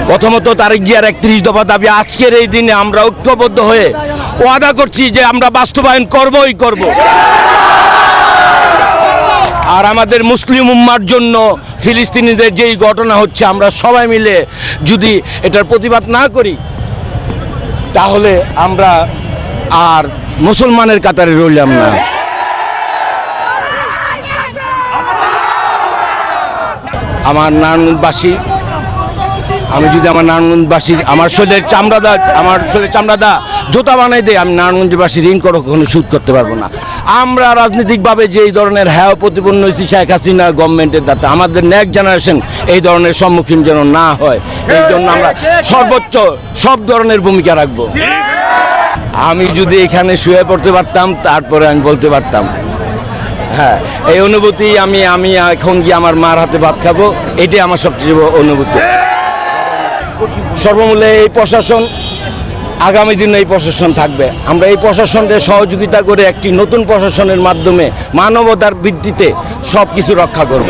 প্রথমত তারেক জিয়ার 31 দফা দাবি আজকের এই দিনে আমরা ঐক্যবদ্ধ হয়ে ওয়াদা করছি যে আমরা বাস্তবায়ন করবই করব। আর আমাদের মুসলিম উম্মার জন্য ফিলিস্তিনিদের যেই ঘটনা হচ্ছে আমরা সবাই মিলে যদি এটার প্রতিবাদ না করি তাহলে আমরা আর মুসলমানের কাতারে রইলাম না। আমার নারায়ণগঞ্জবাসী, আমি যদি আমার নারায়ণগঞ্জবাসী আমার শরীরের চামড়াদা জুতা বানাই দেয়, আমি নারায়ণগঞ্জবাসী ঋণ কখনো শোধ করতে পারবো না। আমরা রাজনৈতিকভাবে যে এই ধরনের হ্যায় প্রতিপন্ন হয়েছি শেখ হাসিনা গভর্নমেন্টের দ্বারা, আমাদের নেক্সট জেনারেশন এই ধরনের সম্মুখীন যেন না হয়, এই জন্য আমরা সর্বোচ্চ সব ধরনের ভূমিকা রাখবো। আমি যদি এখানে শুয়ে পড়তে পারতাম তারপরে আমি বলতে পারতাম, হ্যাঁ এই অনুভূতি আমি এখন গিয়ে আমার মার হাতে ভাত খাবো, এটাই আমার সবচেয়ে অনুভূতি। সর্বমূল্যে এই প্রশাসন, আগামী দিনে এই প্রশাসন থাকবে। আমরা এই প্রশাসনকে সহযোগিতা করে একটি নতুন প্রশাসনের মাধ্যমে মানবতার ভিত্তিতে সব কিছু রক্ষা করব।